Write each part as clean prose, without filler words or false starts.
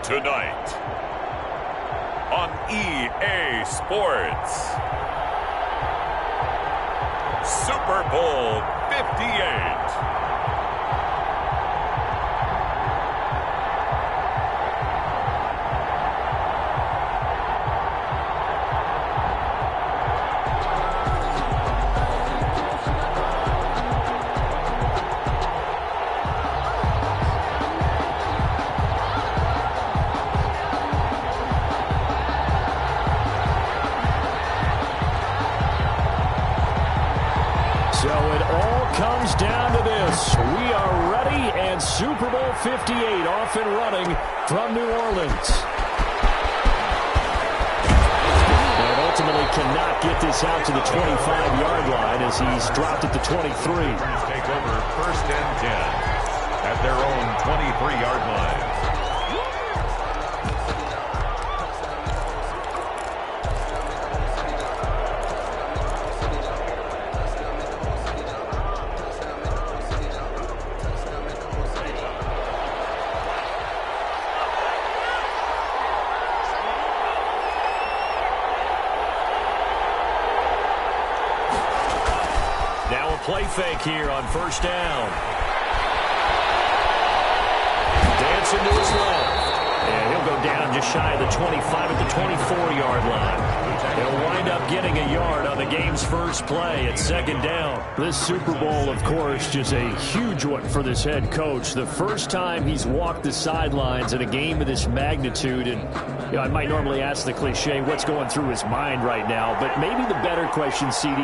Tonight on EA Sports, Super Bowl 58. So it all comes down to this. We are ready, and Super Bowl 58 off and running from New Orleans. And ultimately cannot get this out to the 25-yard line as he's dropped at the 23. Take over 1st and 10 at their own 23-yard line. Now a play fake here on 1st down. Dancing to his left. And he'll go down just shy of the 25 at the 24-yard line. He'll wind up getting a yard on the game's first play at 2nd down. This Super Bowl, of course, just a huge one for this head coach. The first time he's walked the sidelines in a game of this magnitude. And you know, I might normally ask the cliche, what's going through his mind right now? But maybe the better question, CD,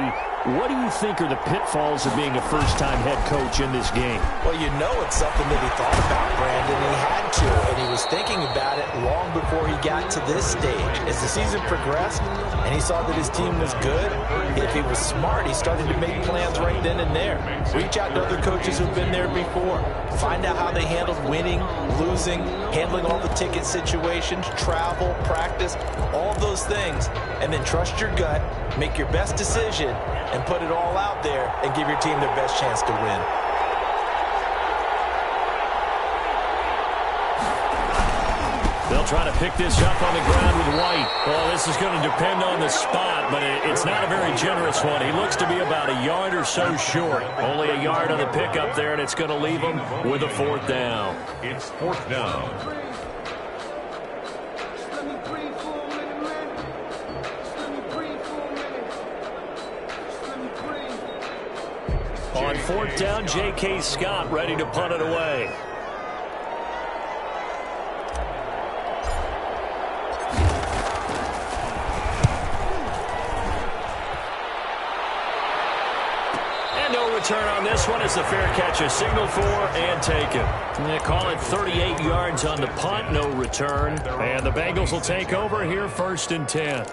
what do you think are the pitfalls of being a first-time head coach in this game? Well, you know it's something that he thought about, Brandon. He had to, and he was thinking about it long before he got to this stage. As the season progressed and he saw that his team was good, if he was smart, he started to make plans right then and there. Reach out to other coaches who've been there before. Find out how they handled winning, losing, handling all the ticket situations, travel, practice, all those things. And then trust your gut, make your best decision, and put it all out there and give your team their best chance to win. They'll try to pick this up on the ground with White. Well, this is going to depend on the spot, but it's not a very generous one. He looks to be about a yard or so short. Only a yard on the pickup there, and it's going to leave him with a 4th down. It's 4th down. On 4th down, J.K. Scott ready to punt it away. And no return on this one as the fair catch is signaled for and taken. They call it 38 yards on the punt, no return. And the Bengals will take over here 1st and 10.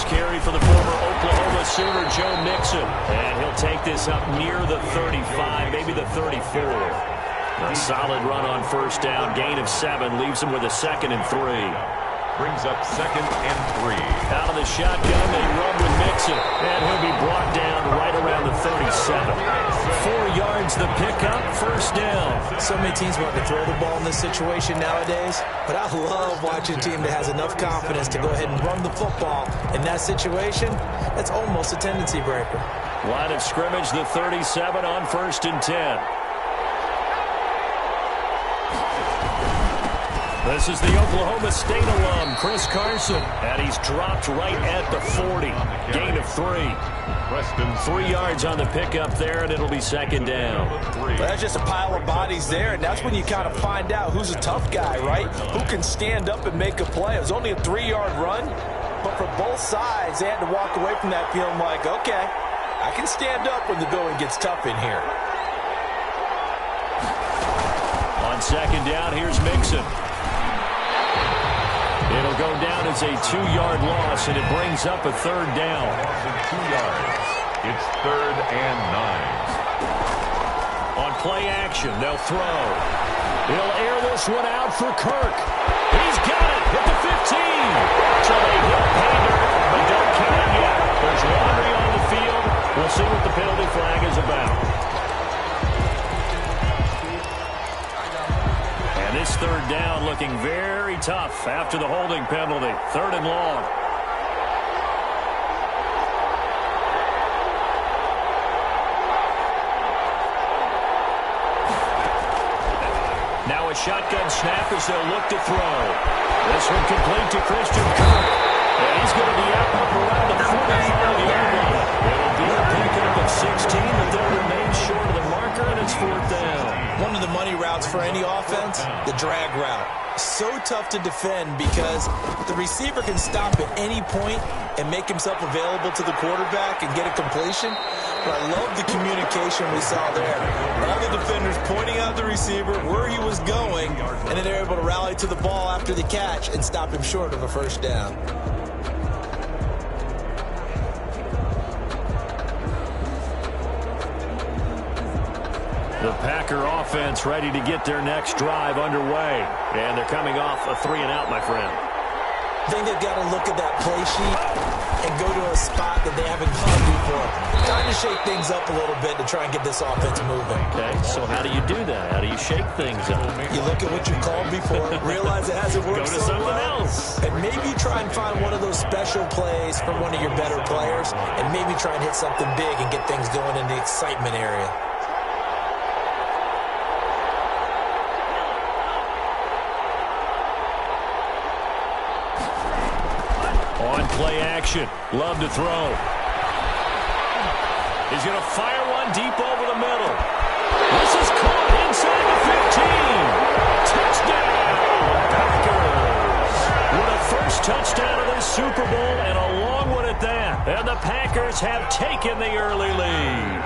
Carry for the former Oklahoma Sooner, Joe Mixon. And he'll take this up near the 35, maybe the 34. A solid run on 1st down. Gain of 7 leaves him with a 2nd and 3. Brings up 2nd and 3. Out of the shotgun, they run with Mixon. And he'll be brought down right around the 37. 4 yards the pickup, 1st down. So many teams want to throw the ball in this situation nowadays, but I love watching a team that has enough confidence to go ahead and run the football. In that situation, that's almost a tendency breaker. Line of scrimmage, the 37 on 1st and 10. This is the Oklahoma State alum, Chris Carson, and he's dropped right at the 40. Gain of 3. 3 yards on the pickup there, and it'll be 2nd down. Well, that's just a pile of bodies there, and that's when you kind of find out who's a tough guy, right? Who can stand up and make a play. It was only a 3-yard run, but for both sides, they had to walk away from that feeling like, okay, I can stand up when the going gets tough in here. On 2nd down, here's Mixon. It'll go down as a 2-yard loss, and it brings up a 3rd down. 2 yards. It's 3rd and 9. On play action, they'll throw. He'll air this this one out for Kirk. He's got it at the 15. So they hit pay dirt, but don't count it yet. There's laundry on the field. We'll see what the penalty flag is about. And this third down looking very tough after the holding penalty. 3rd and long. Now a shotgun snap as they'll look to throw. This one complete to Christian Kirk. And he's going to be up around the 45-yard line. It'll be a pickup of 16, but they'll remain short of the marker, and it's 4th down. One of the money routes for any offense, the drag route. So tough to defend because the receiver can stop at any point and make himself available to the quarterback and get a completion. But I love the communication we saw there. All the defenders pointing out the receiver where he was going, and then they're able to rally to the ball after the catch and stop him short of a 1st down. The Packer offense ready to get their next drive underway. And they're coming off a 3-and-out, my friend. I think they've got to look at that play sheet and go to a spot that they haven't gone before. Time to shake things up a little bit to try and get this offense moving. Okay, so how do you do that? How do you shake things up? You look at what you've called before, realize it hasn't worked so well. Go to something else. And maybe try and find one of those special plays from one of your better players, and maybe try and hit something big and get things going in the excitement area. Play action. Love to throw. He's going to fire one deep over the middle. This is caught inside the 15. Touchdown, Packers. With a first touchdown of this Super Bowl and a long one at that. And the Packers have taken the early lead.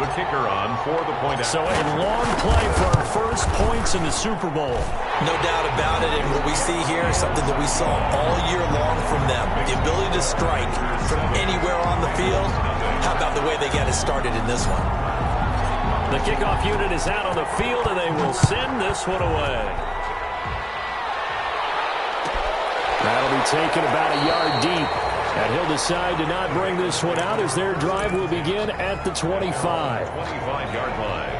The kicker on for the point out. So a long play for our first points in the Super Bowl. No doubt about it, and what we see here is something that we saw all year long from them. The ability to strike from anywhere on the field. How about the way they get it started in this one? The kickoff unit is out on the field, and they will send this one away. That'll be taken about a yard deep. And he'll decide to not bring this one out as their drive will begin at the 25. 25-yard line.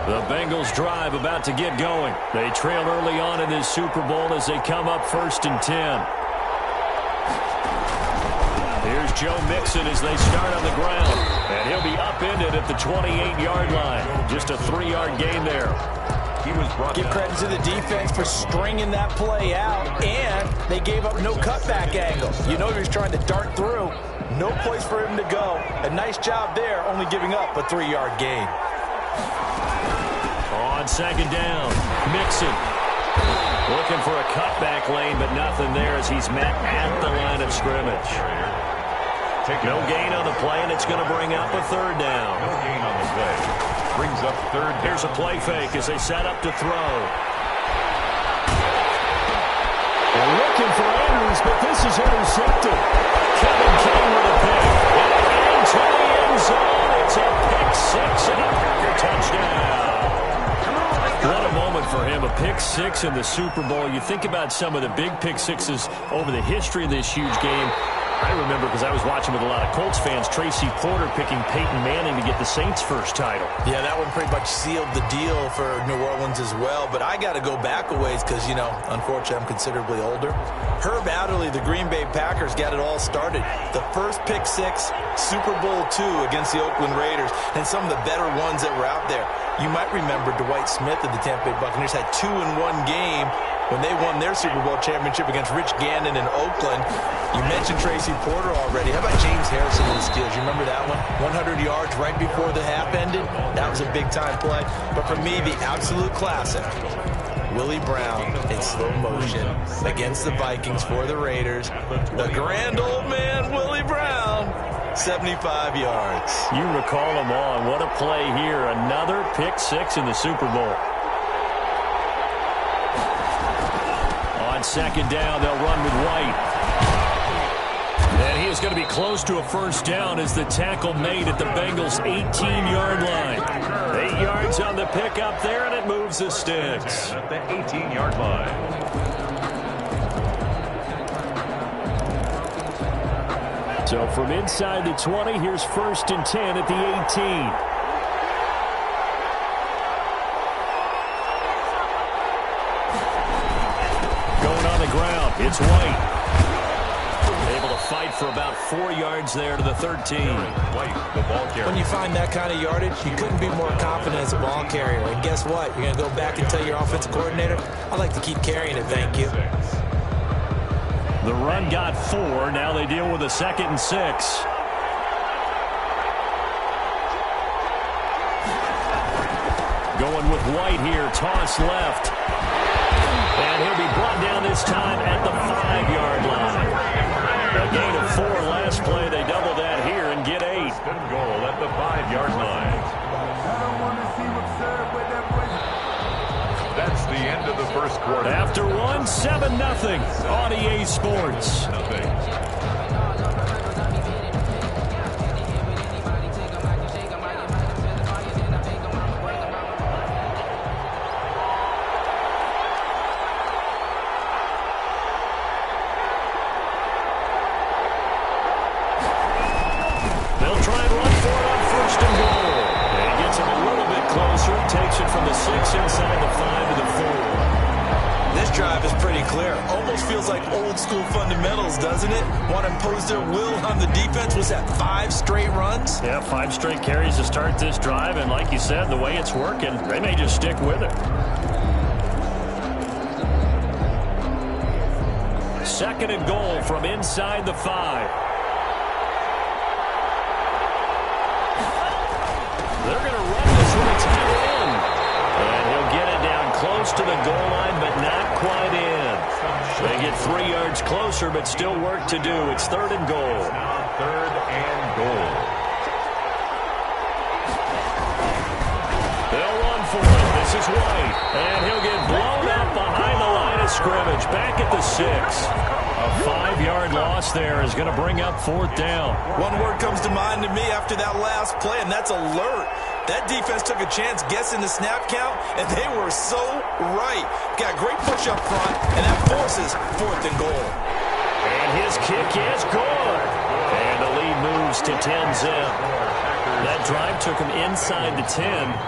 The Bengals drive about to get going. They trail early on in this Super Bowl as they come up 1st and 10. Here's Joe Mixon as they start on the ground. And he'll be upended at the 28-yard line. Just a 3-yard gain there. He was brought Give credit to the defense for stringing that play out, and they gave up no cutback angle. You know he was trying to dart through. No place for him to go. A nice job there, only giving up a 3-yard gain. On 2nd down, Mixon. Looking for a cutback lane, but nothing there as he's met at the line of scrimmage. No gain on the play, and it's going to bring up a 3rd down. No gain on the play. Brings up 3rd down. Here's a play fake as they set up to throw. They're looking for Andrews, but this is intercepted. Kevin King with a pick. And into the end zone. It's a pick 6 and a Packer touchdown. What a moment for him, a pick 6 in the Super Bowl. You think about some of the big pick 6s over the history of this huge game. I remember, because I was watching with a lot of Colts fans, Tracy Porter picking Peyton Manning to get the Saints' first title. Yeah, that one pretty much sealed the deal for New Orleans as well. But I got to go back a ways because, you know, unfortunately I'm considerably older. Herb Adderley, the Green Bay Packers, got it all started. The first pick 6, Super Bowl II against the Oakland Raiders, and some of the better ones that were out there. You might remember Dwight Smith of the Tampa Bay Buccaneers had 2 in one game when they won their Super Bowl championship against Rich Gannon in Oakland. You mentioned Tracy Porter already. How about James Harrison of the Steelers? You remember that one? 100 yards right before the half ended. That was a big-time play. But for me, the absolute classic, Willie Brown in slow motion against the Vikings for the Raiders. The grand old man, Willie Brown, 75 yards. You recall them all. What a play here. Another pick 6 in the Super Bowl. On second down. They'll run with White. And he is going to be close to a first down as the tackle made at the Bengals' 18-yard line. 8 yards on the pickup there, and it moves the sticks. At the 18-yard line. So from inside the 20, here's 1st and 10 at the 18. Going on the ground, it's White. Able to fight for about 4 yards there to the 13. White, the ball carrier. When you find that kind of yardage, you couldn't be more confident as a ball carrier. And guess what? You're going to go back and tell your offensive coordinator, I'd like to keep carrying it, thank you. The run got 4. Now they deal with a 2nd and 6. Going with White here. Toss left. And he'll be brought down this time at the 5-yard line. A gain of 4 last play. They double that here and get 8. Goal at the 5-yard line. That's the end of the first quarter. After 1, 7-0 on EA Sports. They'll try and run for it on 1st and goal. And he gets him a little bit closer. Takes it from the 6 inside the 5 to the 4. This drive is pretty clear. Almost feels like old school fundamentals, doesn't it? Want to impose their will on the defense. Was that 5 straight runs? Yeah, 5 straight carries to start this drive. And like you said, the way it's working, they may just stick with it. 2nd and goal from inside the 5. They're going to run this one. It's tight end. And he'll get it down close to the goal line, but not quite in. They get 3 yards closer, but still work to do. It's 3rd and goal. Now 3rd and goal. They'll run for it. This is White. And he'll get blown up behind the line of scrimmage. Back at the 6. A 5-yard loss there is going to bring up 4th down. One word comes to mind to me after that last play, and that's alert. That defense took a chance guessing the snap count, and they were so right. Got great push up front, and that forces 4th and goal. And his kick is good. And the lead moves to 10-zip. That drive took him inside the 10.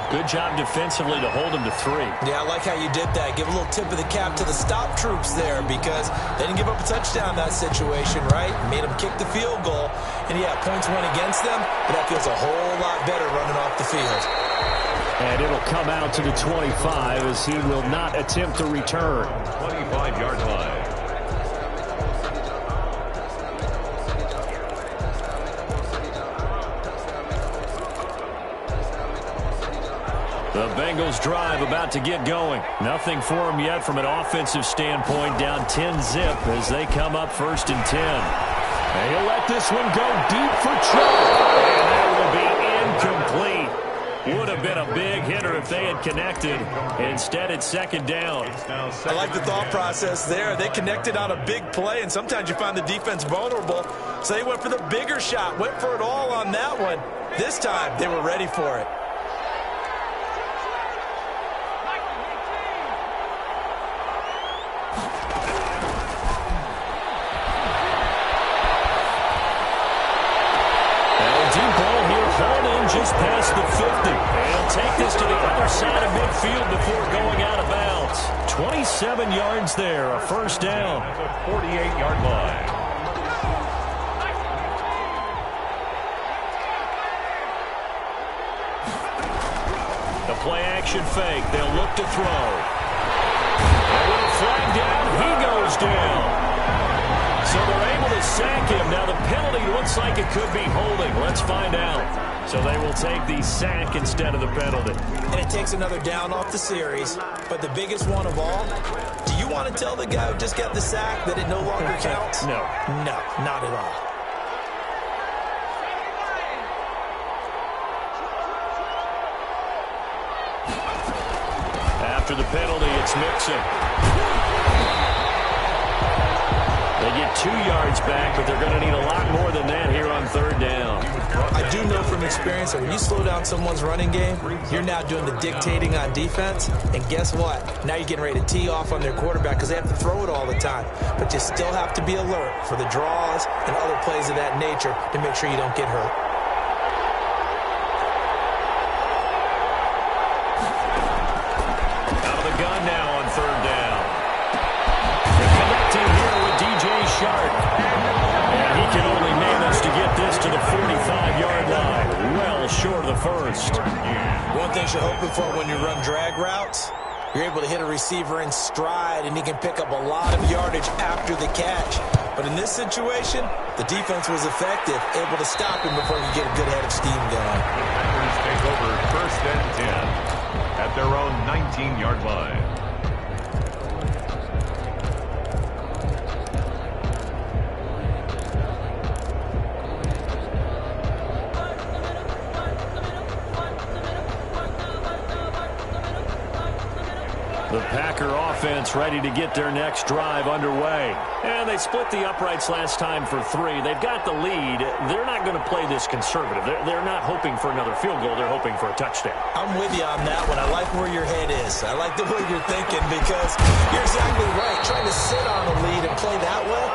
Good job defensively to hold him to 3. Yeah, I like how you did that. Give a little tip of the cap to the stop troops there because they didn't give up a touchdown in that situation, right? Made them kick the field goal. And, yeah, points went against them, but that feels a whole lot better running off the field. And it'll come out to the 25 as he will not attempt to return. 25-yard line. The Bengals drive about to get going. Nothing for them yet from an offensive standpoint. Down 10-zip as they come up 1st and 10. And he'll let this one go deep for Chubb. And that will be incomplete. Would have been a big hitter if they had connected. Instead, it's 2nd down. I like the thought process there. They connected on a big play, and sometimes you find the defense vulnerable. So they went for the bigger shot, went for it all on that one. This time, they were ready for it. Just past the 50. And take this to the other side of midfield before going out of bounds. 27 yards there, a 1st down. At the 48-yard line. The play-action fake. They'll look to throw. And with a flag down, he goes down. So they're able to sack him. Now the penalty looks like it could be holding. Let's find out. So they will take the sack instead of the penalty. And it takes another down off the series. But the biggest one of all, do you want to tell the guy who just got the sack that it no longer counts? No. No, not at all. After the penalty, it's Mixon. get 2 yards back, but they're going to need a lot more than that here on third down. I do know from experience that when you slow down someone's running game, you're now doing the dictating on defense. And guess what? Now you're getting ready to tee off on their quarterback because they have to throw it all the time. But you still have to be alert for the draws and other plays of that nature to make sure you don't get hurt. Out of the gun now on third down. They're connecting here with DJ Shark. And he can only manage to get this to the 45-yard line. Well short of the first. One thing you're hoping for when you run drag routes, you're able to hit a receiver in stride, and he can pick up a lot of yardage after the catch. But in this situation, the defense was effective, able to stop him before he could get a good head of steam going. Packers take over first and 10 at their own 19-yard line. The Packer offense ready to get their next drive underway. And they split the uprights last time for 3. They've got the lead. They're not going to play this conservative. They're not hoping for another field goal. They're hoping for a touchdown. I'm with you on that one. I like where your head is. I like the way you're thinking because you're exactly right. Trying to sit on a lead and play that way,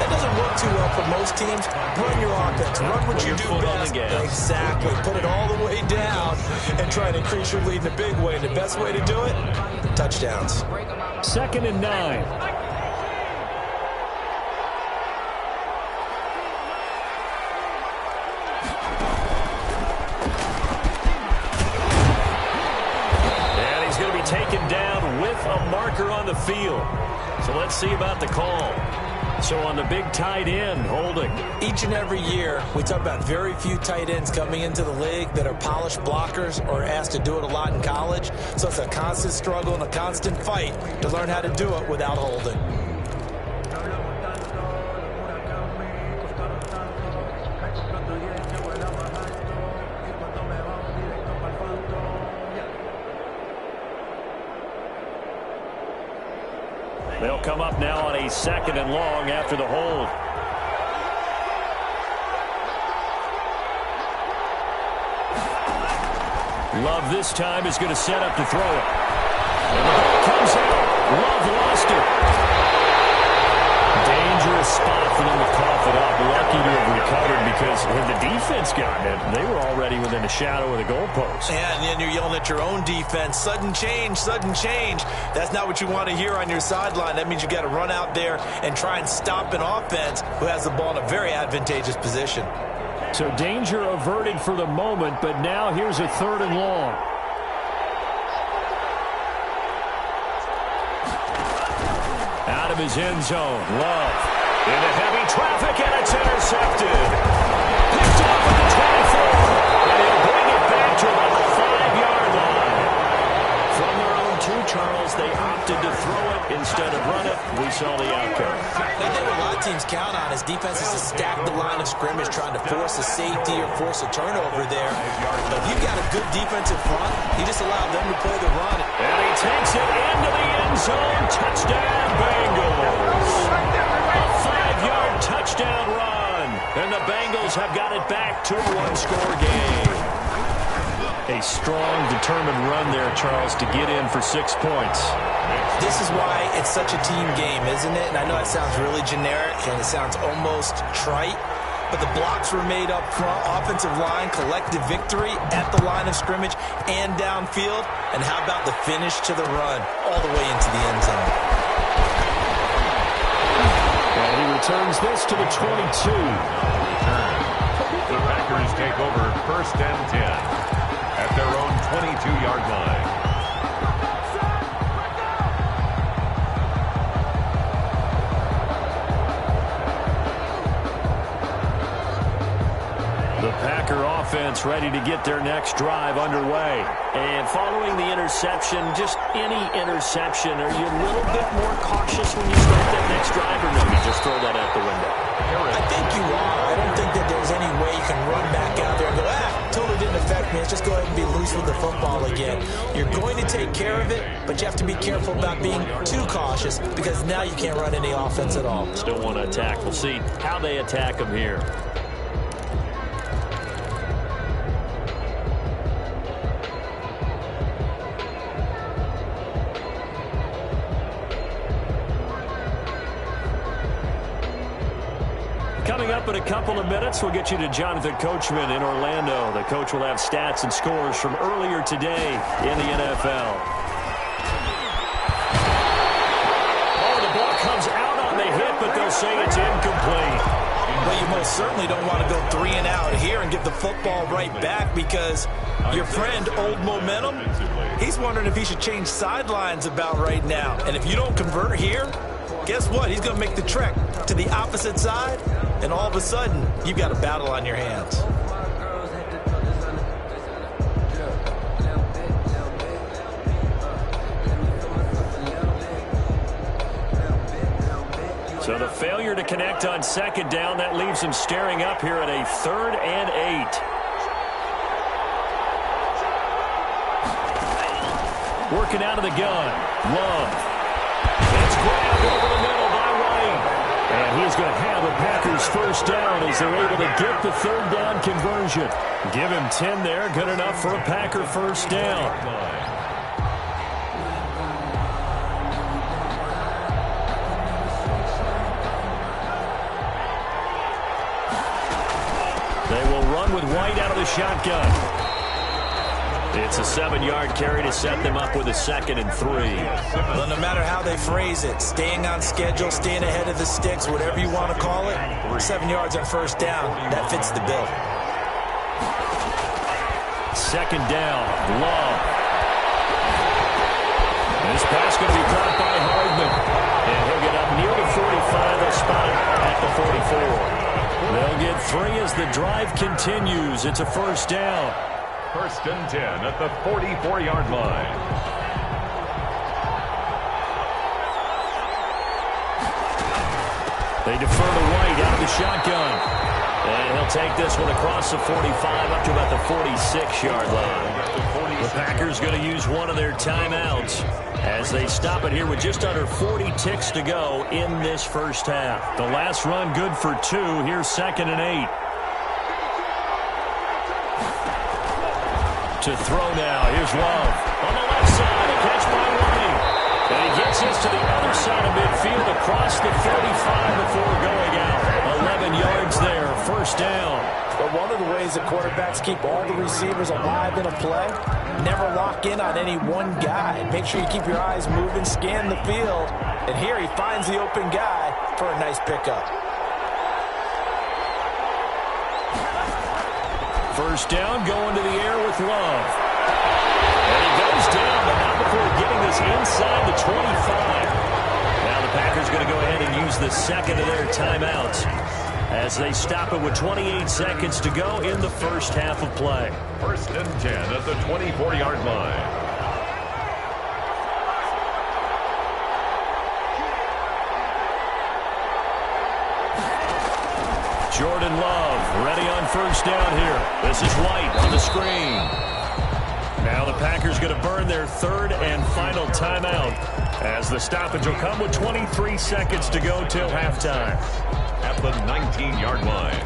that doesn't work too well for most teams. Run your offense. Run what you do best. Exactly. Put it all the way down and try to increase your lead in a big way. And the best way to do it, touchdowns. 2nd and 9. Taken down with a marker on the field. So let's see about the call. So on the big tight end, holding. Each and every year, we talk about very few tight ends coming into the league that are polished blockers or asked to do it a lot in college. So it's a constant struggle and a constant fight to learn how to do it without holding. They'll come up now on a 2nd and long after the hold. Love this time is going to set up to throw it. And the ball comes out. Love lost it. Dangerous spot for them to cough it up. Lucky to have recovered because had the defense gotten it, they were already within a shadow of the goalpost. Yeah, and then you're yelling at your own defense. Sudden change, sudden change. That's not what you want to hear on your sideline. That means you got to run out there and try and stop an offense who has the ball in a very advantageous position. So danger averted for the moment, but now here's a 3rd and long. Out of his end zone, Love. Into heavy traffic, and it's intercepted. Picked up at the 24. And he'll bring it back to about the 5-yard line. From their own 2, Charles, they opted to throw it instead of run it. We saw the outcome. They did what a lot of teams count on is defenses to stack the line of scrimmage, trying to force a safety or force a turnover there. But if you've got a good defensive front, you just allow them to play the run. And he takes it into the end zone. Touchdown, Bengals. A 5-yard touchdown run. And the Bengals have got it back to a 1-score game. A strong, determined run there, Charles, to get in for 6 points. This is why it's such a team game, isn't it? And I know it sounds really generic and it sounds almost trite, but the blocks were made up front, offensive line, collective victory at the line of scrimmage and downfield. And how about the finish to the run all the way into the end zone? And he returns this to the 22. The Packers take over first and 10 at their own 22-yard line. The Packer offense ready to get their next drive underway. And following the interception, just any interception, are you a little bit more cautious when you start that next drive, or no, you just throw that out the window? I think you are. I don't think that there's any way you can run back out there and go, totally didn't affect me. Let's just go ahead and be loose with the football again. You're going to take care of it, but you have to be careful about being too cautious because now you can't run any offense at all. Still want to attack. We'll see how they attack him here. Coming up in a couple of minutes, we'll get you to Jonathan Coachman in Orlando. The coach will have stats and scores from earlier today in the NFL. Oh, the ball comes out on the hit, but they'll say it's incomplete. Well, you most certainly don't want to go 3 and out here and give the football right back because your friend, Old Momentum, he's wondering if he should change sidelines about right now. And if you don't convert here, guess what? He's going to make the trek to the opposite side, and all of a sudden, you've got a battle on your hands. So the failure to connect on second down, that leaves him staring up here at a 3rd and 8. Working out of the gun. Love. It's grabbed over the middle by White. And he's going to have a Packers first down as they're able to get the 3rd down conversion. Give him 10 there. Good enough for a Packer first down. They will run with White out of the shotgun. It's a 7-yard carry to set them up with a 2nd and 3. Well, no matter how they phrase it, staying on schedule, staying ahead of the sticks, whatever you want to call it, 7 yards on first down, that fits the bill. 2nd down, Love. This pass going to be caught by Hardman. And he'll get up near the 45. They'll spot him at the 44. They'll get 3 as the drive continues. It's a first down. 1st and 10 at the 44-yard line. They defer to White out of the shotgun. And he'll take this one across the 45 up to about the 46-yard line. The Packers going to use one of their timeouts as they stop it here with just under 40 ticks to go in this first half. The last run good for 2. Here's 2nd and 8. To throw now. Here's Love. On the left side, a catch by White. And he gets this to the other side of midfield across the 35 before going out. 11 yards there, first down. But one of the ways that quarterbacks keep all the receivers alive in a play, never lock in on any one guy. Make sure you keep your eyes moving, scan the field. And here he finds the open guy for a nice pickup. First down, going to the air with Love. And he goes down, but not before getting this inside the 25. Now the Packers going to go ahead and use the 2nd of their timeouts as they stop it with 28 seconds to go in the first half of play. 1st and 10 at the 24-yard line. Jordan Love ready on first down here. This is White on the screen. Now the Packers going to burn their 3rd and final timeout as the stoppage will come with 23 seconds to go till halftime. At the 19-yard line.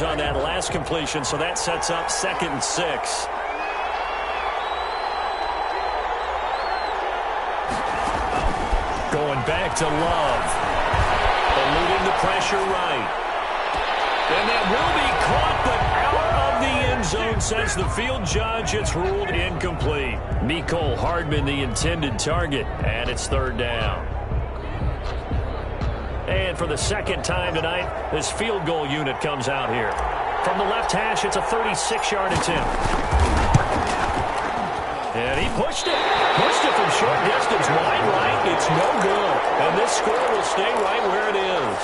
On that last completion, so that sets up 2nd and 6. Going back to Love. Eluding the pressure right. And that will be caught, but out of the end zone, says the field judge. It's ruled incomplete. Mecole Hardman, the intended target, and it's 3rd down. And for the 2nd time tonight, this field goal unit comes out here. From the left hash, it's a 36-yard attempt. And he pushed it. Pushed it from short distance, wide right. It's no good. And this score will stay right where it is.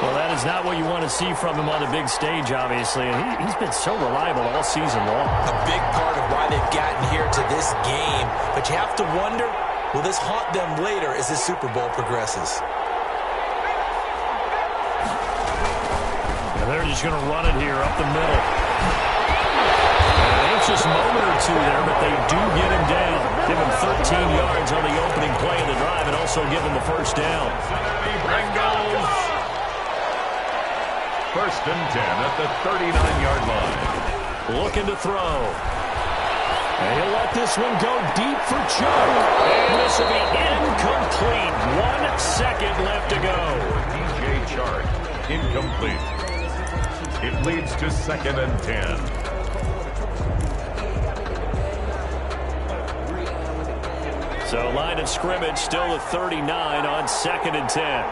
Well, that is not what you want to see from him on the big stage, obviously. And he's been so reliable all season long. A big part of why they've gotten here to this game. But you have to wonder, will this haunt them later as this Super Bowl progresses? And they're just going to run it here up the middle. An anxious moment or two there, but they do get him down. Give him 13 yards on the opening play of the drive and also give him the first down. Bengals. First and 10 at the 39-yard line. Looking to throw. And he'll let this one go deep for Chuck. And this will be incomplete. 1 second left to go. DJ Chark, incomplete. It leads to second and 10. So line of scrimmage still at 39 on second and 10.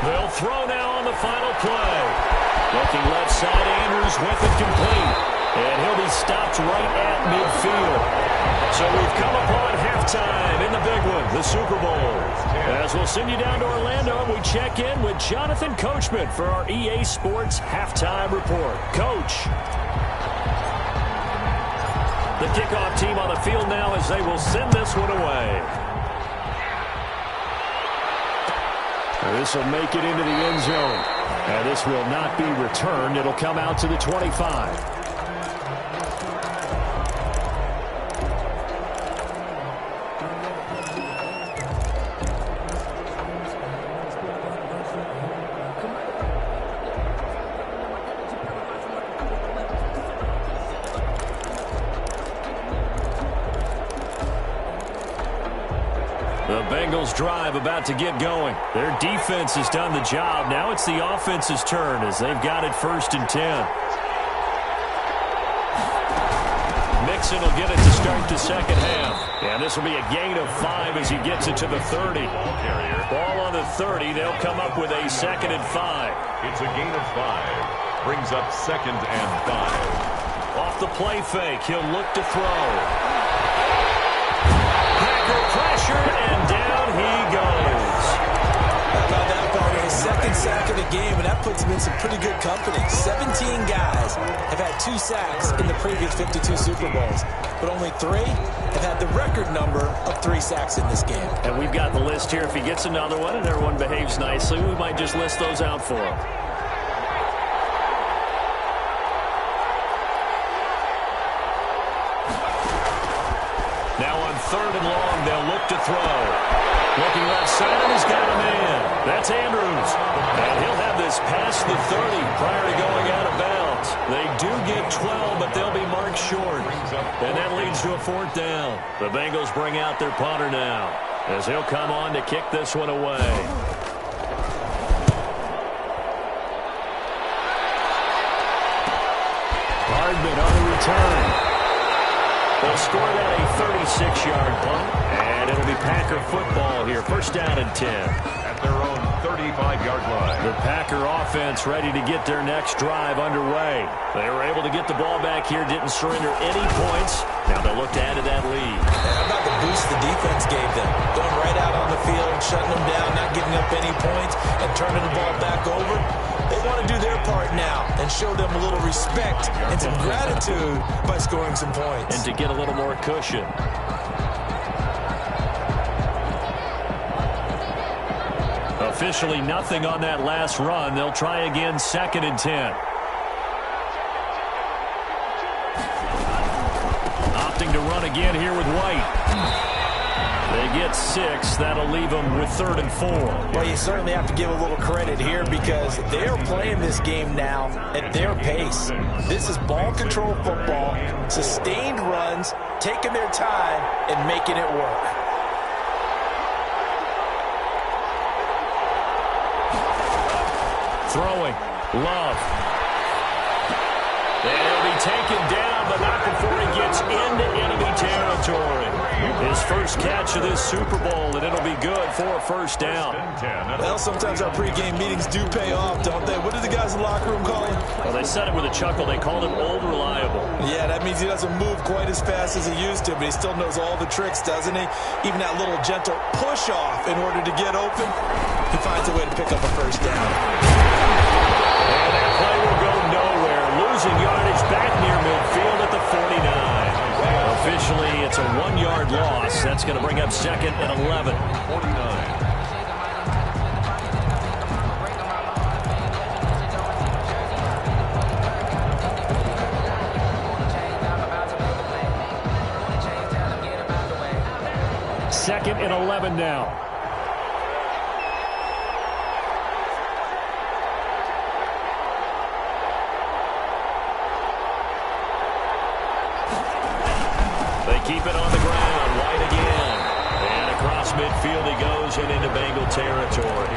They'll throw now on the final play. Looking left side, Andrews with it complete. And he'll be stopped right at midfield. So we've come upon halftime in the big one, the Super Bowl. As we'll send you down to Orlando, we check in with Jonathan Coachman for our EA Sports Halftime Report. Coach. The kickoff team on the field now as they will send this one away. This will make it into the end zone. And this will not be returned. It'll come out to the 25. The Bengals drive about to get going. Their defense has done the job. Now it's the offense's turn as they've got it first and 10. Mixon will get it to start the second half. And this will be a gain of 5 as he gets it to the 30. Ball on the 30. They'll come up with a second and 5. It's a gain of 5. Brings up second and 5. Off the play fake. He'll look to throw. Pressure, and down he goes. How about that, Barney? His second sack of the game, and that puts him in some pretty good company. 17 guys have had 2 sacks in the previous 52 Super Bowls, but only 3 have had the record number of 3 sacks in this game. And we've got the list here. If he gets another one and everyone behaves nicely, we might just list those out for him. Now on third and long, they'll look to throw. Looking left side, and he's got a man. That's Andrews. And he'll have this past the 30 prior to going out of bounds. They do get 12, but they'll be marked short. And that leads to a 4th down. The Bengals bring out their punter now as he'll come on to kick this one away. Hardman on the return. They'll score that a 36-yard punt, and it'll be Packer football here. First down and 10. At their own 35-yard line. The Packer offense ready to get their next drive underway. They were able to get the ball back here, didn't surrender any points. Now they'll look to add to that lead. How about the boost the defense gave them? Going right out on the field, shutting them down, not giving up any points, and turning the ball back over. They want to do their part now and show them a little respect and some gratitude by scoring some points. And to get a little more cushion. Officially nothing on that last run. They'll try again, second and 10. Opting to run again here with White. They get 6. That'll leave them with 3rd and 4. Well, you certainly have to give a little credit here because they're playing this game now at their pace. This is ball control football, sustained runs, taking their time, and making it work. Throwing. Love. And he'll be taken down, but not before he gets into enemy territory. His first catch of this Super Bowl, and it'll be good for a first down. Well, sometimes our pregame meetings do pay off, don't they? What did the guys in the locker room call him? Well, they said it with a chuckle. They called him Old Reliable. Yeah, that means he doesn't move quite as fast as he used to, but he still knows all the tricks, doesn't he? Even that little gentle push-off in order to get open, he finds a way to pick up a first down. And that play will go nowhere. Losing yardage back near midfield at the 49. Officially, it's a 1-yard loss. That's going to bring up 2nd and 11. 49. Second and 11 now. Keep it on the ground. White again. And across midfield he goes and into Bengal territory.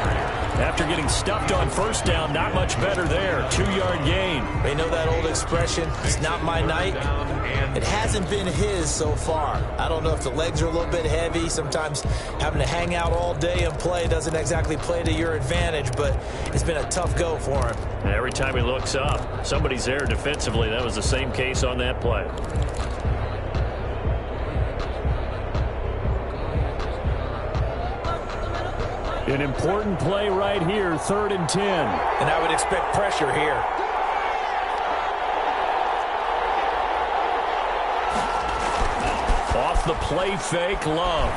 After getting stuffed on first down, not much better there. 2-yard gain. They know that old expression, it's not my night. It hasn't been his so far. I don't know if the legs are a little bit heavy. Sometimes having to hang out all day and play doesn't exactly play to your advantage, but it's been a tough go for him. And every time he looks up, somebody's there defensively. That was the same case on that play. An important play right here, 3rd and 10. And I would expect pressure here. Off the play fake, Love.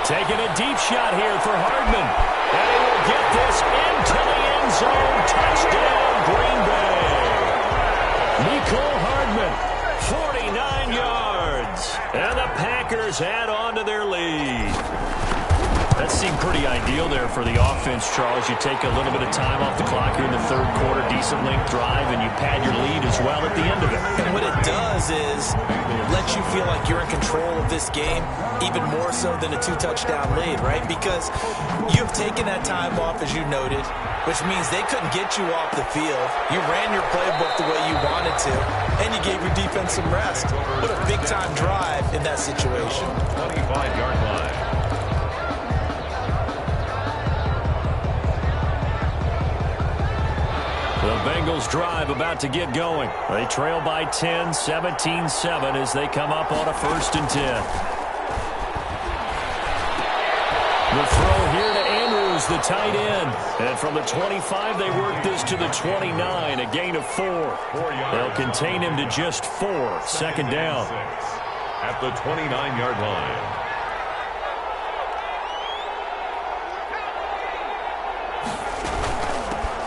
Taking a deep shot here for Hardman. And he will get this into the end zone. Touchdown, Green Bay. Nicole Hardman, 49 yards. And the Packers add on to their lead. That seemed pretty ideal there for the offense, Charles. You take a little bit of time off the clock here in the 3rd quarter, decent length drive, and you pad your lead as well at the end of it. And what it does is let you feel like you're in control of this game, even more so than a 2-touchdown lead, right? Because you've taken that time off, as you noted, which means they couldn't get you off the field. You ran your playbook the way you wanted to, and you gave your defense some rest. What a big-time drive in that situation. 25-yard line. The Bengals drive about to get going. They trail by 10, 17-7 as they come up on a 1st and 10. The throw here to Andrews, the tight end. And from the 25, they work this to the 29, a gain of 4. They'll contain him to just 4, 2nd down. At the 29-yard line.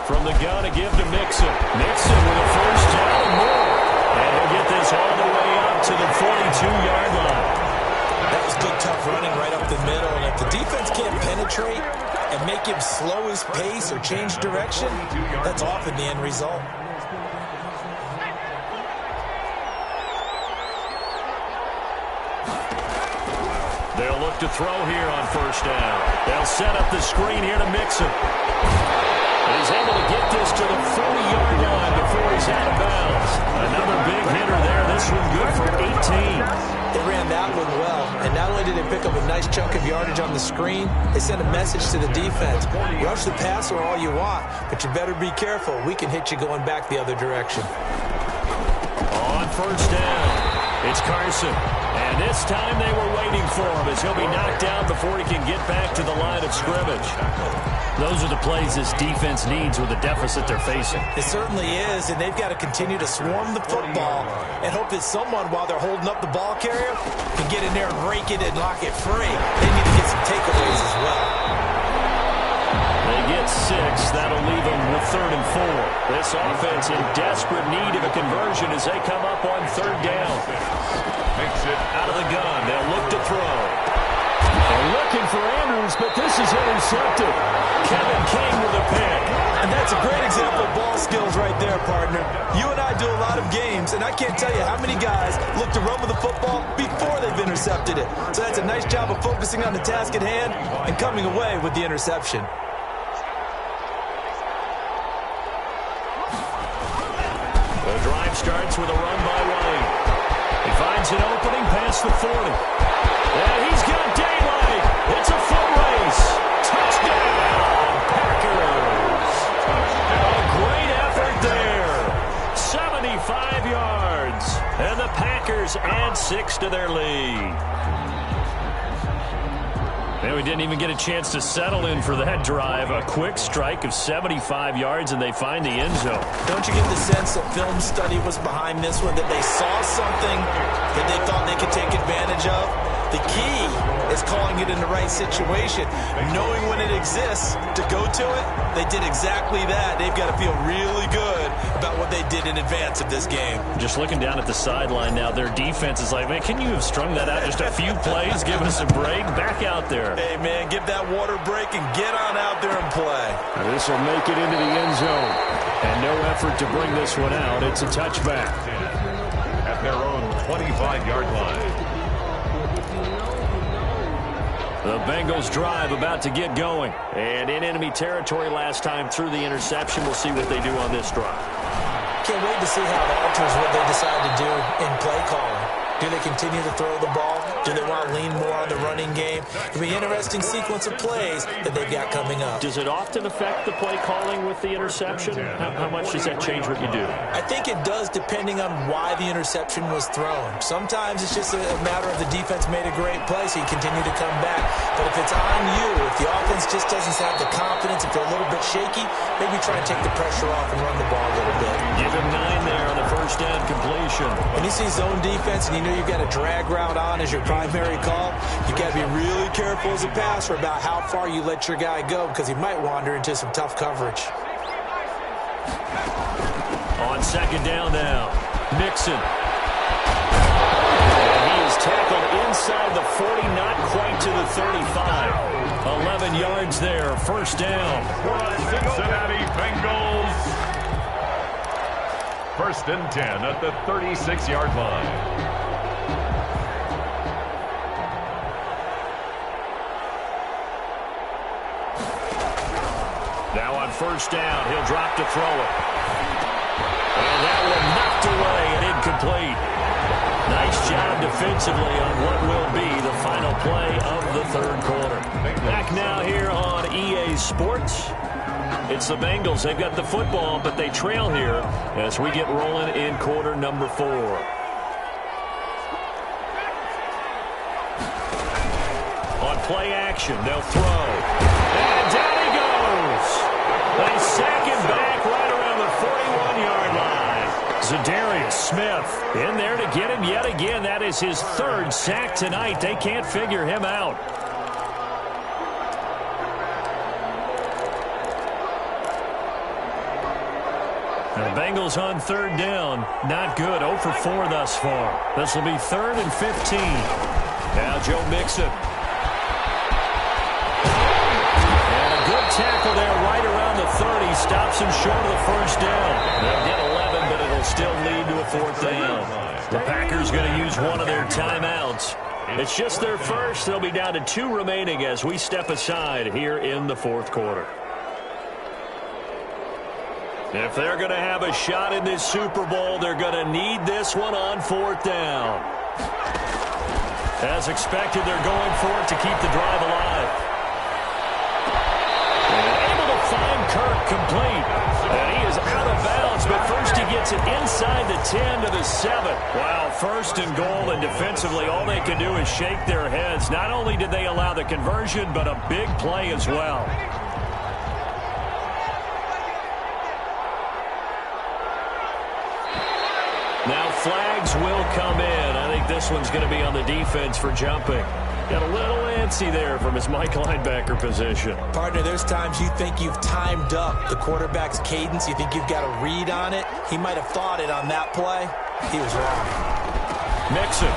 From the gun to give to Mixon. Mixon with a first down and more. And he'll get this all the way up to the 42-yard line. That was good, tough running right up the middle. And if the defense can't penetrate and make him slow his pace or change direction, that's often the end result. They'll look to throw here on first down. They'll set up the screen here to Mixon. He's able to get this to the 40-yard line before he's out of bounds. Another big hitter there. This one good for 18. They ran that one well, and not only did they pick up a nice chunk of yardage on the screen, they sent a message to the defense. Rush the passer all you want, but you better be careful. We can hit you going back the other direction. On first down, it's Carson. And this time they were waiting for him as he'll be knocked down before he can get back to the line of scrimmage. Those are the plays this defense needs with the deficit they're facing. It certainly is, and they've got to continue to swarm the football and hope that someone, while they're holding up the ball carrier, can get in there and rake it and lock it free. They need to get some takeaways as well. They get 6. That'll leave them with 3rd and 4. This offense in desperate need of a conversion as they come up on 3rd down. Makes it out of the gun. They'll look to throw. They're looking for Andrews, but this is intercepted. Kevin King with a pick. And that's a great example of ball skills right there, partner. You and I do a lot of games, and I can't tell you how many guys look to run with the football before they've intercepted it. So that's a nice job of focusing on the task at hand and coming away with the interception. The The drive starts with a run by White. He finds an opening past the 40. And he's got daylight. It's a foot race. Touchdown, Packers. A great effort there. 75 yards. And the Packers add 6 to their lead. And we didn't even get a chance to settle in for that drive. A quick strike of 75 yards, and they find the end zone. Don't you get the sense that film study was behind this one, that they saw something that they thought they could take advantage of? The key is calling it in the right situation. Knowing when it exists to go to it, they did exactly that. They've got to feel really good about what they did in advance of this game. Just looking down at the sideline now, their defense is like, man, can you have strung that out just a few plays, give us a break? Back out there. Hey, man, give that water break and get on out there and play. This will make it into the end zone. And no effort to bring this one out. It's a touchback. At their own 25-yard line. The Bengals drive about to get going. And in enemy territory last time through the interception. We'll see what they do on this drive. Can't wait to see how it alters what they decide to do in play calling. Do they continue to throw the ball? Do they want to lean more on the running game? It'll be an interesting sequence of plays that they've got coming up. Does it often affect the play calling with the interception? How much does that change what you do? I think it does, depending on why the interception was thrown. Sometimes it's just a matter of the defense made a great play, so you continue to come back. But if it's on you, if the offense just doesn't have the confidence, if they're a little bit shaky, maybe try and take the pressure off and run the ball a little bit. Give him 9 there on the first down completion. When you see zone defense and you know you've got a drag route on as your primary call, you got to be really careful as a passer about how far you let your guy go, because he might wander into some tough coverage. On second down now, Mixon. And he is tackled inside the 40, not quite to the 35. 11 yards there, first down. Cincinnati Bengals. First and 10 at the 36-yard line. Now on first down, he'll drop to throw it. And that one knocked away and incomplete. Nice job defensively on what will be the final play of the third quarter. Back now here on EA Sports. It's the Bengals. They've got the football, but they trail here as we get rolling in quarter number 4. On play action, they'll throw. And down he goes. They sack him back right around the 41-yard line. Zadarius Smith in there to get him yet again. That is his 3rd sack tonight. They can't figure him out. And the Bengals on third down. Not good. 0 for 4 thus far. This will be 3rd and 15. Now Joe Mixon. Tackle there right around the 30. Stops him short of the first down. They'll get 11, but it'll still lead to a 4th down. The Packers going to use one of their timeouts. It's just their first. They'll be down to 2 remaining as we step aside here in the 4th quarter. If they're going to have a shot in this Super Bowl, they're going to need this one on 4th down. As expected, they're going for it to keep the drive alive. Find Kirk complete. And he is out of bounds, but first he gets it inside the 10 to the 7. Wow, 1st and goal, and defensively all they can do is shake their heads. Not only did they allow the conversion, but a big play as well. Now flags will come in. I think this one's going to be on the defense for jumping. Got a little antsy there from his Mike linebacker position. Partner, there's times you think you've timed up the quarterback's cadence. You think you've got a read on it. He might have thought it on that play. He was wrong. Mixon.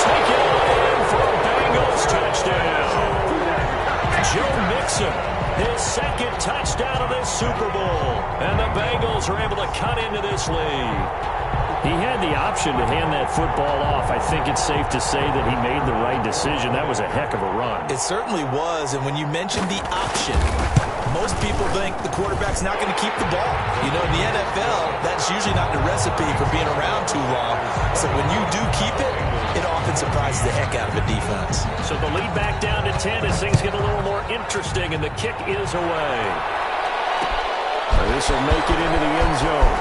Take it in for a Bengals touchdown. Joe Mixon, his 2nd touchdown of this Super Bowl. And the Bengals are able to cut into this lead. He had the option to hand that football off. I think it's safe to say that he made the right decision. That was a heck of a run. It certainly was, and when you mentioned the option, Most people think the quarterback's not going to keep the ball. You know, in the NFL, that's usually not the recipe for being around too long. So when you do keep it, it often surprises the heck out of a defense. So the lead back down to 10 as things get a little more interesting, and the kick is away. This will make it into the end zone.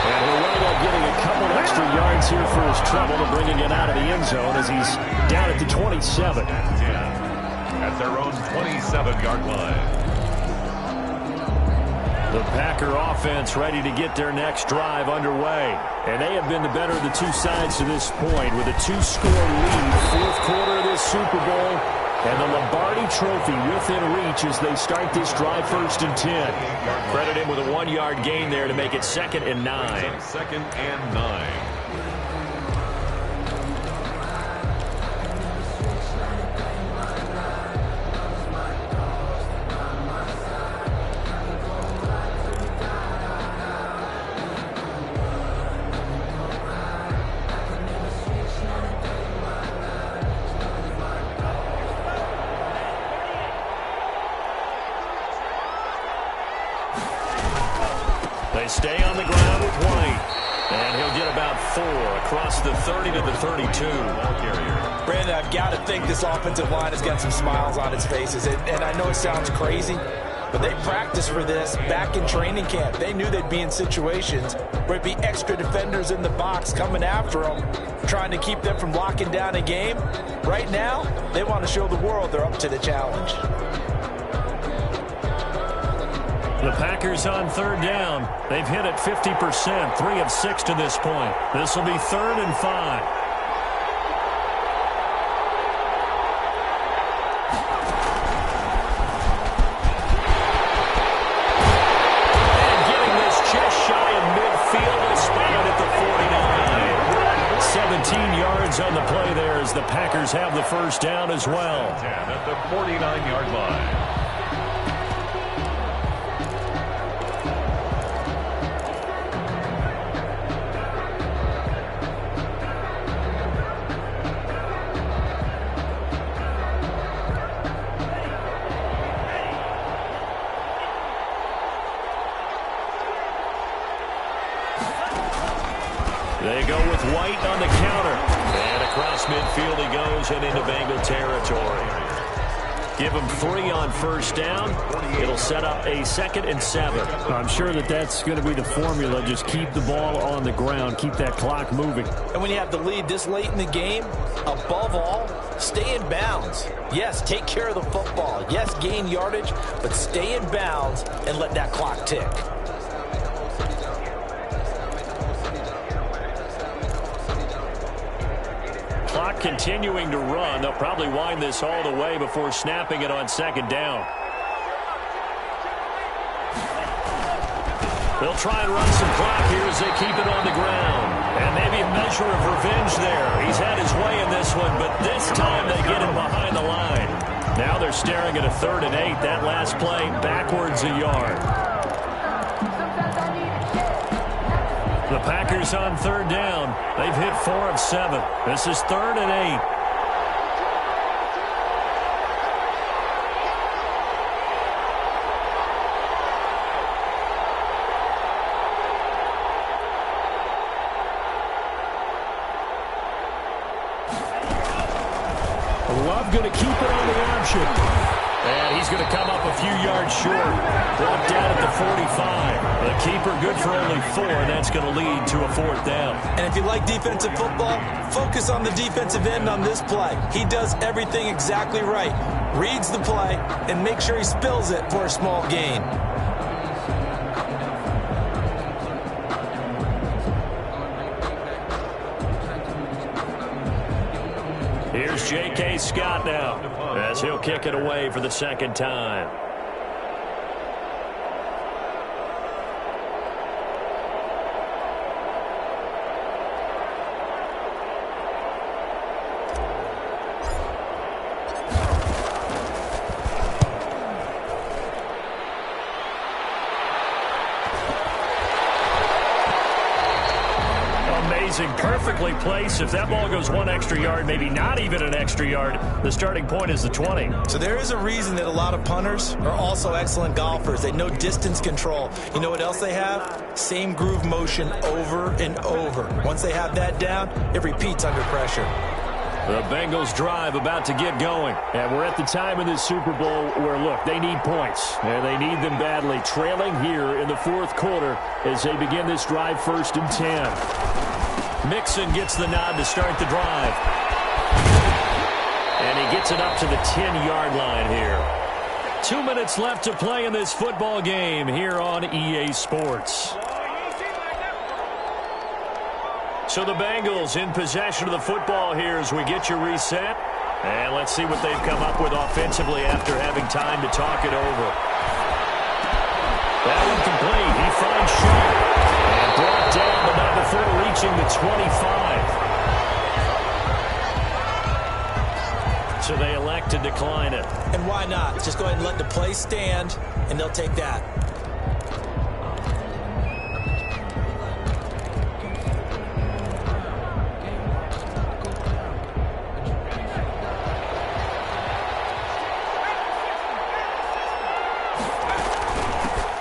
And he'll wind up getting a couple extra yards here for his trouble to bringing it out of the end zone as he's down at the 27. At their own 27-yard line. The Packer offense ready to get their next drive underway. And they have been the better of the two sides to this point with a 2-score lead. Fourth quarter of this Super Bowl. And the Lombardi Trophy within reach as they start this drive 1st and 10. Credit him with a 1-yard gain there to make it 2nd and 9. 2nd and 9. They stay on the ground with White. And he'll get about 4 across the 30 to the 32. Brandon, I've got to think this offensive line has got some smiles on its faces. And I know it sounds crazy, but they practiced for this back in training camp. They knew they'd be in situations where it'd be extra defenders in the box coming after them, trying to keep them from locking down a game. Right now, they want to show the world they're up to the challenge. The Packers on 3rd down. They've hit it 50%, 3 of 6 to this point. This will be 3rd and 5. And getting this just shy of midfield, a spot at the 49. 17 yards on the play there as the Packers have the 1st down as well. 10 at the 49-yard line. They go with White on the counter. And across midfield he goes and into Bengal territory. Give him 3 on 1st down. It'll set up a 2nd and 7. I'm sure that's going to be the formula. Just keep the ball on the ground. Keep that clock moving. And when you have the lead this late in the game, above all, stay in bounds. Yes, take care of the football. Yes, gain yardage, but stay in bounds and let that clock tick. Clock continuing to run. They'll probably wind this all the way before snapping it on 2nd down. They'll try and run some clock here as they keep it on the ground. And maybe a measure of revenge there. He's had his way in this one, but this time they get him behind the line. Now they're staring at a 3rd and 8. That last play backwards a yard. The Packers on 3rd down. They've hit 4 of 7. This is 3rd and 8. Love going to keep it on the option. And he's going to come up a few yards short. Brought down at the 45. The keeper good for only 4, and that's going to lead to a 4th down. And if you like defensive football, focus on the defensive end on this play. He does everything exactly right. Reads the play and make sure he spills it for a small gain. Here's J.K. Scott now as he'll kick it away for the 2nd time. likely place. If that ball goes 1 extra yard, maybe not even an extra yard, the starting point is the 20. So there is a reason that a lot of punters are also excellent golfers. They know distance control. You know what else they have? Same groove motion over and over. Once they have that down, it repeats under pressure. The Bengals drive about to get going. And we're at the time in this Super Bowl where, look, they need points. And they need them badly. Trailing here in the fourth quarter as they begin this drive 1st and 10. Mixon gets the nod to start the drive. And he gets it up to the 10-yard line here. 2 minutes left to play in this football game here on EA Sports. So the Bengals in possession of the football here as we get you reset. And let's see what they've come up with offensively after having time to talk it over. That one complete. He finds Sharp. And brought down, but not before reaching the 25. So they elect to decline it. And why not? Just go ahead and let the play stand, and they'll take that.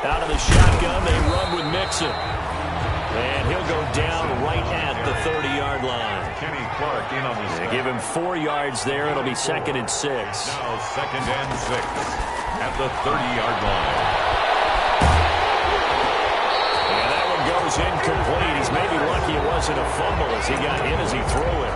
Out of the shotgun, they run with Mixon. And he'll go down right at the 30-yard line. Kenny Clark in on the They give him 4 yards there. It'll be 2nd and 6. Now 2nd and 6 at the 30-yard line. And that one goes incomplete. He's maybe lucky it wasn't a fumble as he got hit as he threw it.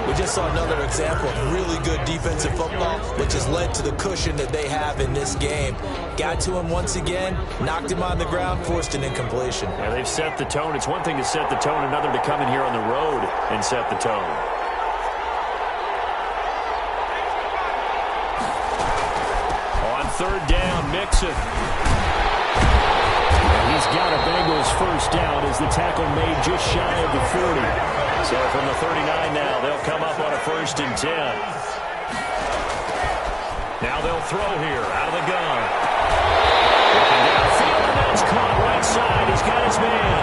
We just saw another example of really good defensive football, which has led to the cushion that they have in this game. Got to him once again, knocked him on the ground, forced an incompletion. Yeah, they've set the tone. It's one thing to set the tone, another to come in here on the road and set the tone. On 3rd down, Mixon. He's got a Bengals first down as the tackle made just shy of the 40. So from the 39 now, they'll come up on a 1st and 10. Now they'll throw here out of the gun. Looking downfield, and that's caught right side. He's got his man.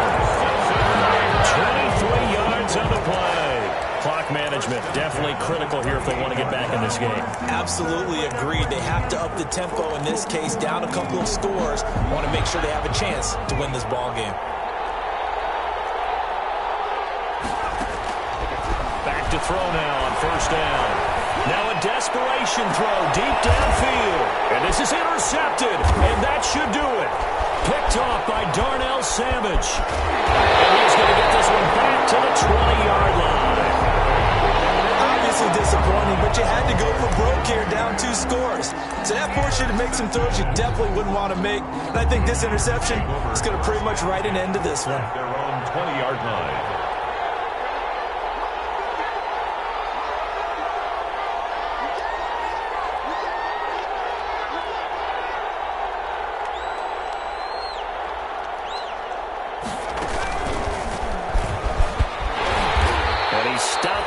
23 yards on the play. Clock management definitely critical here if they want to get back in this game. Absolutely agreed. They have to up the tempo in this case, down a couple of scores. Want to make sure they have a chance to win this ball game. Back to throw now on 1st down. Now a desperation throw deep downfield. And this is intercepted. And that should do it. Picked off by Darnell Savage. And he's going to get this one back to the 20-yard line. Obviously disappointing, but you had to go for broke here, down 2 scores. So that forced you to make some throws you definitely wouldn't want to make. And I think this interception is going to pretty much write an end to this one. Their own 20-yard line.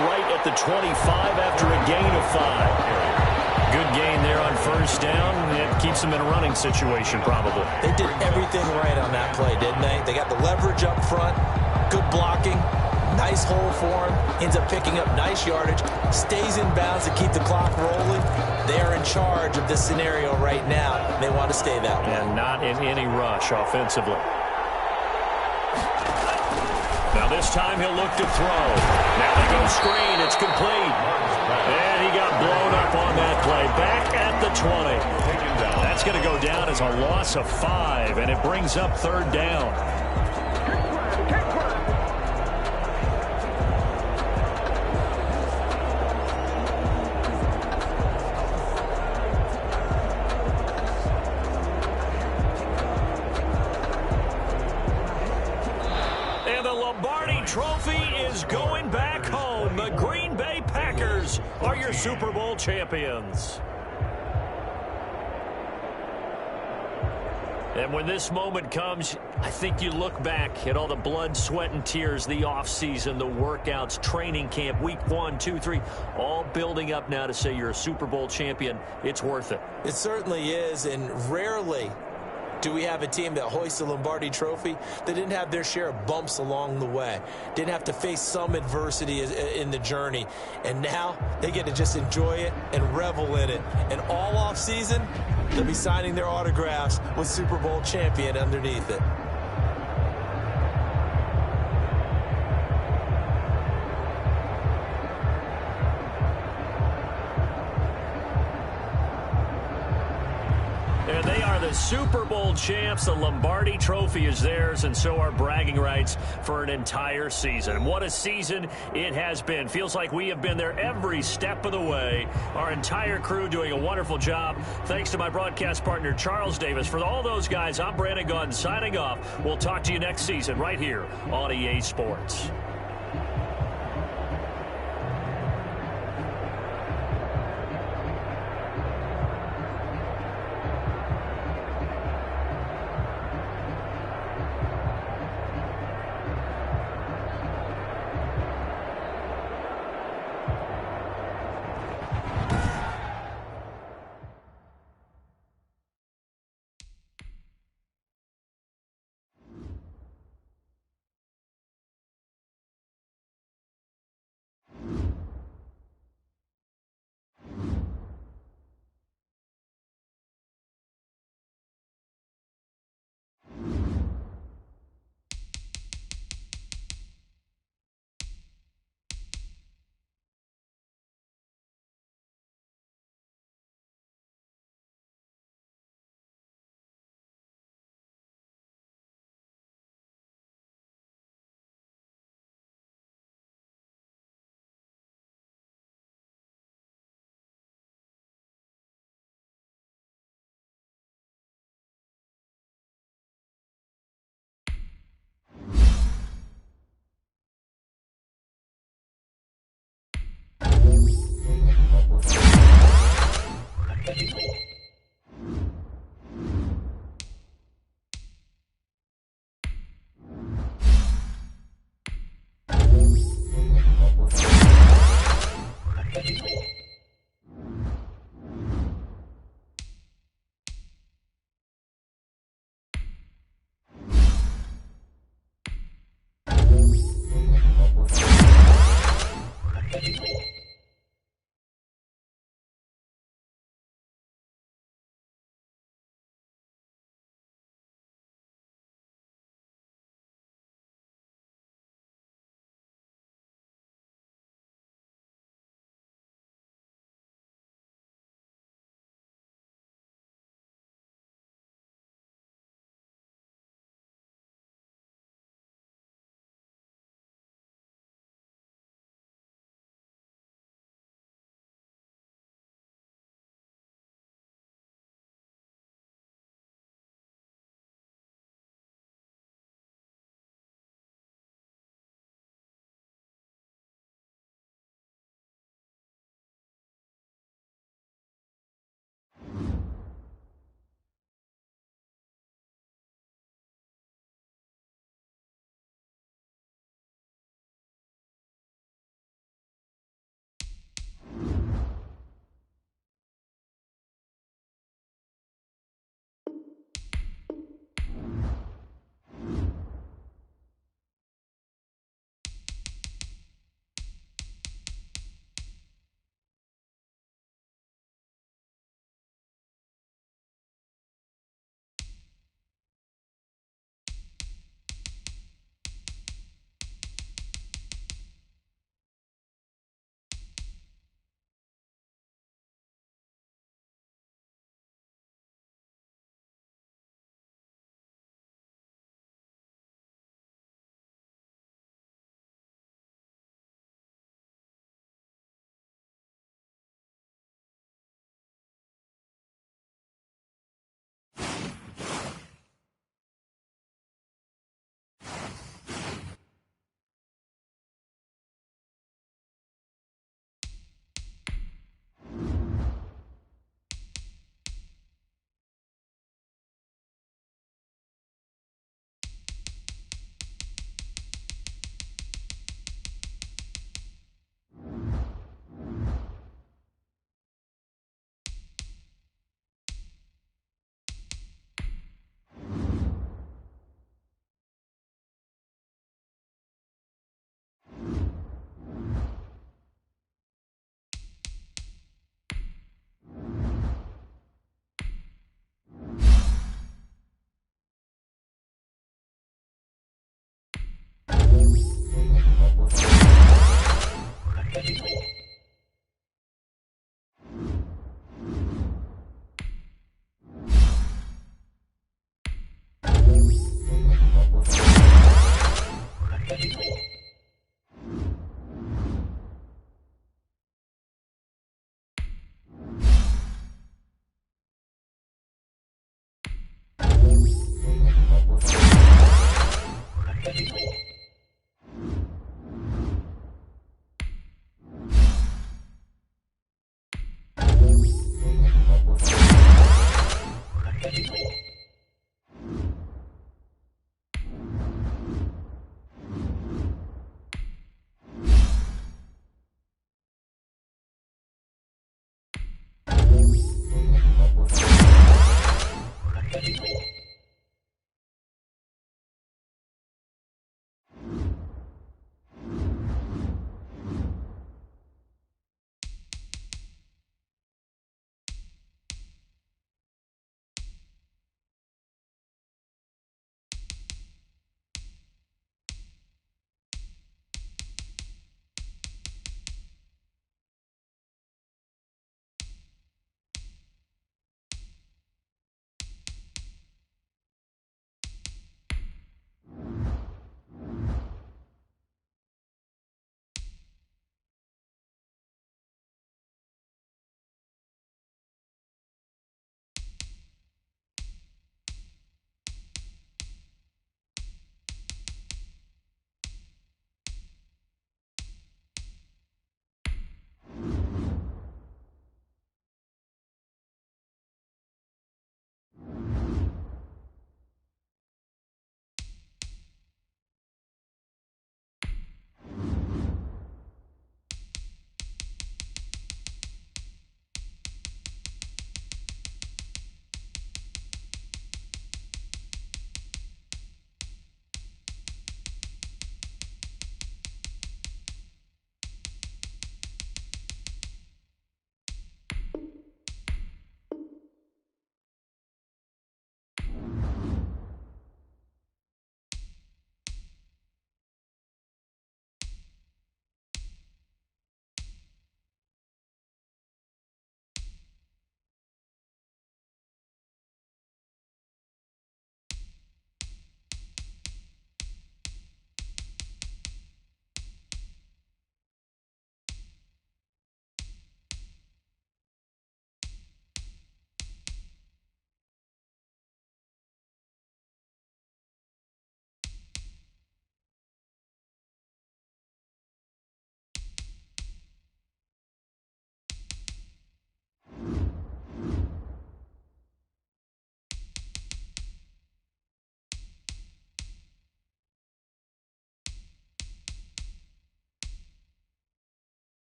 Right at the 25 after a gain of 5. Good gain there on 1st down. It keeps them in a running situation, probably. They did everything right on that play, didn't they? They got the leverage up front, good blocking, nice hole for him, ends up picking up nice yardage, stays in bounds to keep the clock rolling. They are in charge of this scenario right now. They want to stay that way. And not in any rush offensively. Now this time he'll look to throw. Now they go screen. It's complete. And he got blown up on that play. Back at the 20. That's going to go down as a loss of 5, and it brings up 3rd down. Trophy is going back home. The Green Bay Packers are your Super Bowl champions. And when this moment comes, I think you look back at all the blood, sweat, and tears, the offseason, the workouts, training camp, week 1, 2, 3, all building up now to say you're a Super Bowl champion. It's worth it. It certainly is, and rarely Do we have a team that hoists the Lombardi Trophy that didn't have their share of bumps along the way, didn't have to face some adversity in the journey, and now they get to just enjoy it and revel in it? And all off season, they'll be signing their autographs with Super Bowl champion underneath it. And they are the Super Bowl champs. The Lombardi Trophy is theirs, and so are bragging rights for an entire season. And what a season it has been. Feels like we have been there every step of the way. Our entire crew doing a wonderful job. Thanks to my broadcast partner, Charles Davis. For all those guys, I'm Brandon Gunn signing off. We'll talk to you next season right here on EA Sports.